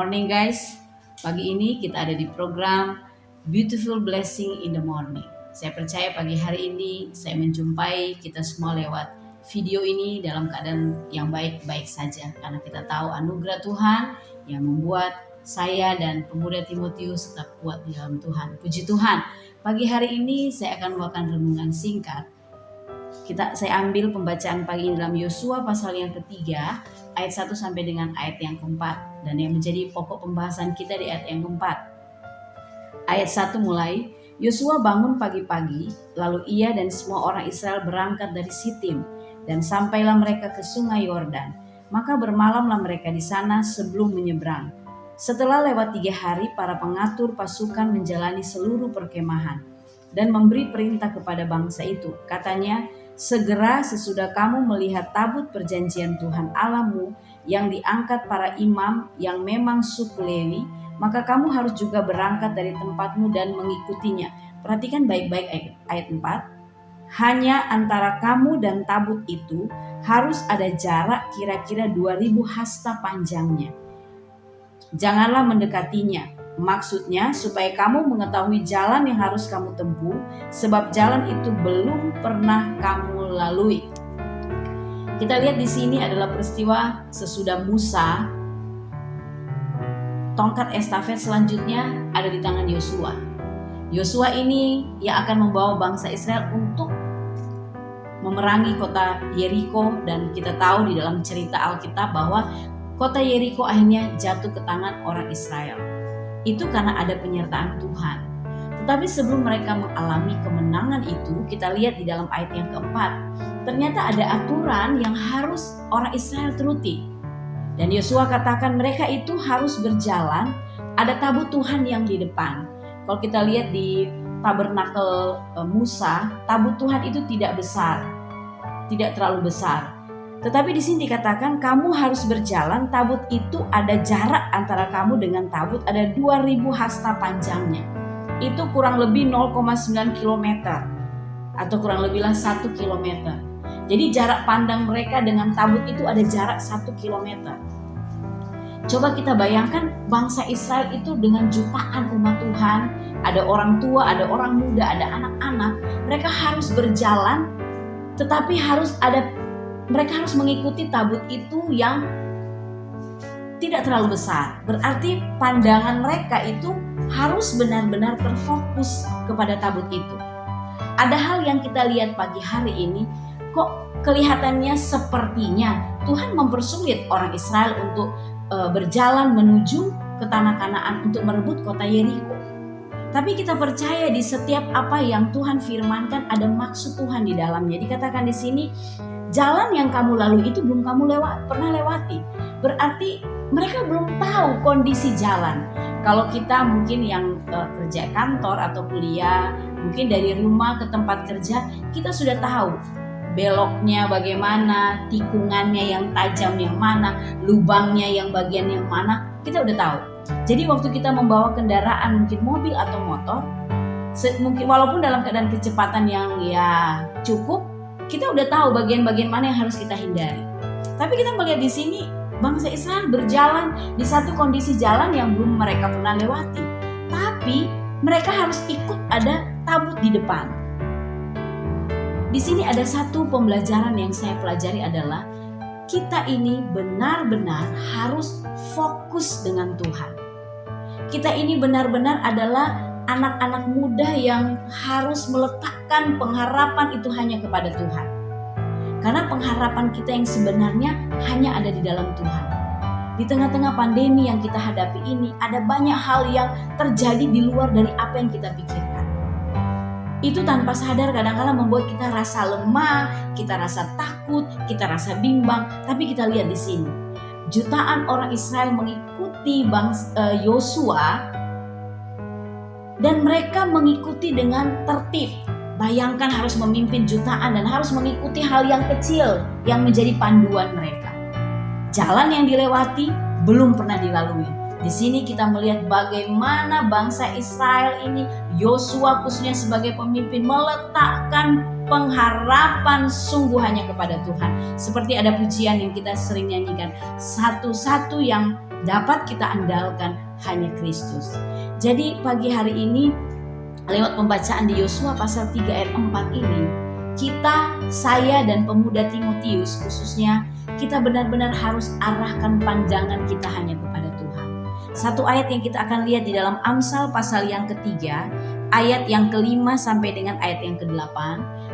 morning guys. Pagi ini kita ada di program Beautiful Blessing in the Morning. Saya percaya pagi hari ini saya menjumpai kita semua lewat video ini dalam keadaan yang baik-baik saja. Karena kita tahu anugerah Tuhan yang membuat saya dan pemuda Timotius tetap kuat di dalam Tuhan. Puji Tuhan. Pagi hari ini saya akan membawakan renungan singkat. Saya ambil pembacaan pagi ini dalam Yosua pasal yang ketiga, ayat 1 sampai dengan ayat yang keempat. Dan yang menjadi pokok pembahasan kita di ayat yang keempat. Ayat 1 mulai, Yosua bangun pagi-pagi, lalu ia dan semua orang Israel berangkat dari Sitim, dan sampailah mereka ke sungai Yordan. Maka bermalamlah mereka di sana sebelum menyeberang. Setelah lewat 3 hari, para pengatur pasukan menjalani seluruh perkemahan, dan memberi perintah kepada bangsa itu. Katanya, segera sesudah kamu melihat tabut perjanjian Tuhan Allahmu yang diangkat para imam yang memang suku Lewi, maka kamu harus juga berangkat dari tempatmu dan mengikutinya. Perhatikan baik-baik ayat 4. Hanya antara kamu dan tabut itu harus ada jarak kira-kira 2000 hasta panjangnya. Janganlah mendekatinya. Maksudnya supaya kamu mengetahui jalan yang harus kamu tempuh, sebab jalan itu belum pernah kamu lalui. Kita lihat di sini adalah peristiwa sesudah Musa. Tongkat estafet selanjutnya ada di tangan Yosua. Yosua ini yang akan membawa bangsa Israel untuk memerangi kota Yeriko, dan kita tahu di dalam cerita Alkitab bahwa kota Yeriko akhirnya jatuh ke tangan orang Israel. Itu karena ada penyertaan Tuhan. Tetapi sebelum mereka mengalami kemenangan itu, kita lihat di dalam ayat yang keempat, ternyata ada aturan yang harus orang Israel turuti. Dan Yosua katakan mereka itu harus berjalan, ada tabut Tuhan yang di depan. Kalau kita lihat di tabernakel Musa, tabut Tuhan itu tidak besar, tidak terlalu besar. Tetapi di sini dikatakan kamu harus berjalan, tabut itu ada jarak antara kamu dengan tabut ada 2000 hasta panjangnya. Itu kurang lebih 0,9 km atau kurang lebihlah 1 km. Jadi jarak pandang mereka dengan tabut itu ada jarak 1 km. Coba kita bayangkan bangsa Israel itu dengan jutaan umat Tuhan, ada orang tua, ada orang muda, ada anak-anak. Mereka harus berjalan, tetapi mereka harus mengikuti tabut itu yang tidak terlalu besar. Berarti pandangan mereka itu harus benar-benar terfokus kepada tabut itu. Ada hal yang kita lihat pagi hari ini, kok kelihatannya sepertinya Tuhan mempersulit orang Israel untuk berjalan menuju ke tanah Kanaan untuk merebut kota Yeriko. Tapi kita percaya di setiap apa yang Tuhan firmankan ada maksud Tuhan di dalamnya. Dikatakan di sini, jalan yang kamu lalui itu belum kamu pernah lewati. Berarti mereka belum tahu kondisi jalan. Kalau kita mungkin yang kerja kantor atau kuliah, mungkin dari rumah ke tempat kerja, kita sudah tahu beloknya bagaimana, tikungannya yang tajam yang mana, lubangnya yang bagian yang mana, kita udah tahu. Jadi waktu kita membawa kendaraan, mungkin mobil atau motor, mungkin walaupun dalam keadaan kecepatan yang cukup, kita udah tahu bagian-bagian mana yang harus kita hindari. Tapi kita melihat di sini bangsa Israel berjalan di satu kondisi jalan yang belum mereka pernah lewati. Tapi mereka harus ikut ada tabut di depan. Di sini ada satu pembelajaran yang saya pelajari adalah kita ini benar-benar harus fokus dengan Tuhan. Kita ini benar-benar adalah anak-anak muda yang harus meletakkan pengharapan itu hanya kepada Tuhan. Karena pengharapan kita yang sebenarnya hanya ada di dalam Tuhan. Di tengah-tengah pandemi yang kita hadapi ini, ada banyak hal yang terjadi di luar dari apa yang kita pikirkan. Itu tanpa sadar kadang-kadang membuat kita rasa lemah, kita rasa takut, kita rasa bimbang. Tapi kita lihat di sini, jutaan orang Israel mengikuti Yosua, dan mereka mengikuti dengan tertib. Bayangkan harus memimpin jutaan dan harus mengikuti hal yang kecil yang menjadi panduan mereka. Jalan yang dilewati belum pernah dilalui. Di sini kita melihat bagaimana bangsa Israel ini, Yosua khususnya sebagai pemimpin, meletakkan pengharapan sungguh hanya kepada Tuhan. Seperti ada pujian yang kita sering nyanyikan, satu-satu yang dapat kita andalkan hanya Kristus. Jadi pagi hari ini lewat pembacaan di Yosua pasal 3 ayat 4 ini, saya dan pemuda Timotius khususnya, kita benar-benar harus arahkan pandangan kita hanya kepada Tuhan. Satu ayat yang kita akan lihat di dalam Amsal pasal yang ketiga, ayat yang kelima sampai dengan ayat yang ke-8.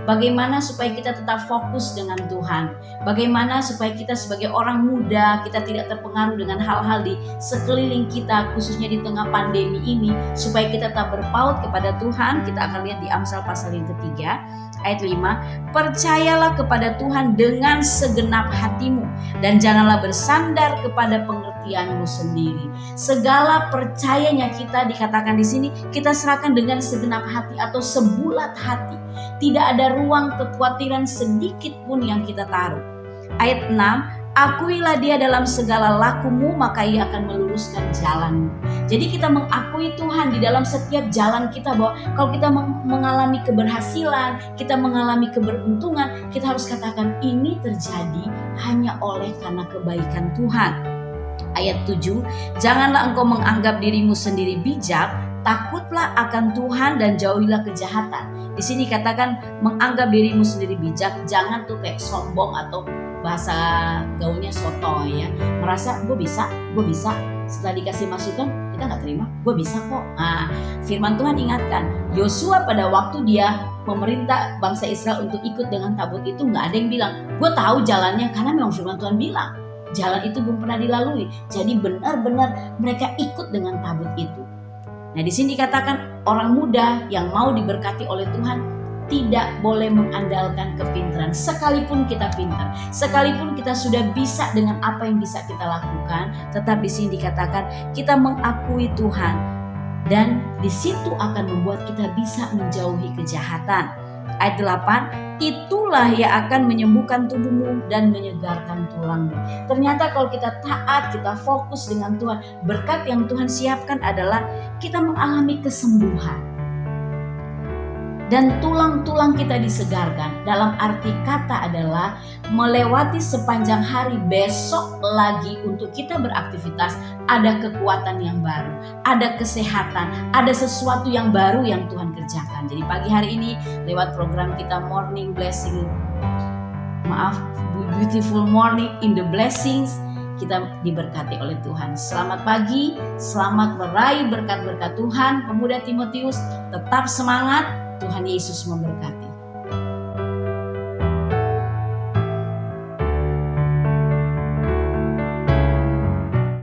Bagaimana supaya kita tetap fokus dengan Tuhan. Bagaimana supaya kita sebagai orang muda, kita tidak terpengaruh dengan hal-hal di sekeliling kita, khususnya di tengah pandemi ini. Supaya kita tetap berpaut kepada Tuhan. Kita akan lihat di Amsal pasal yang ketiga, ayat 5. Percayalah kepada Tuhan dengan segenap hatimu, dan janganlah bersandar kepada pengertianmu sendiri. Segala percayanya kita, dikatakan di sini, kita serahkan dengan segenap hati atau sebulat hati. Tidak ada ruang kekhawatiran sedikit pun yang kita taruh. Ayat 6, akuilah dia dalam segala lakumu, maka ia akan meluruskan jalanmu. Jadi kita mengakui Tuhan di dalam setiap jalan kita, bahwa kalau kita mengalami keberhasilan, kita mengalami keberuntungan, kita harus katakan ini terjadi hanya oleh karena kebaikan Tuhan. Ayat 7, janganlah engkau menganggap dirimu sendiri bijak, takutlah akan Tuhan dan jauhilah kejahatan. Di sini katakan menganggap dirimu sendiri bijak, jangan tuh kayak sombong atau bahasa gaulnya sotoy ya. Merasa gue bisa, setelah dikasih masukan kita gak terima, gue bisa kok. Nah, firman Tuhan ingatkan, Yosua pada waktu dia memerintah bangsa Israel untuk ikut dengan tabut itu, gak ada yang bilang, gue tahu jalannya, karena memang firman Tuhan bilang, jalan itu belum pernah dilalui. Jadi benar-benar mereka ikut dengan tabut itu. Nah, di sini dikatakan orang muda yang mau diberkati oleh Tuhan tidak boleh mengandalkan kepintaran. Sekalipun kita pintar, sekalipun kita sudah bisa dengan apa yang bisa kita lakukan, tetap di sini dikatakan kita mengakui Tuhan, dan di situ akan membuat kita bisa menjauhi kejahatan. Ayat 8, itulah yang akan menyembuhkan tubuhmu dan menyegarkan tulangmu. Ternyata kalau kita taat, kita fokus dengan Tuhan, berkat yang Tuhan siapkan adalah kita mengalami kesembuhan. Dan tulang-tulang kita disegarkan. Dalam arti kata adalah melewati sepanjang hari, besok lagi untuk kita beraktivitas, ada kekuatan yang baru, ada kesehatan, ada sesuatu yang baru yang Tuhan kerjakan. Jadi pagi hari ini lewat program kita Morning Blessing, Beautiful Morning in the Blessings, kita diberkati oleh Tuhan. Selamat pagi, selamat meraih berkat-berkat Tuhan. Pemuda Timotius, tetap semangat. Tuhan Yesus memberkati.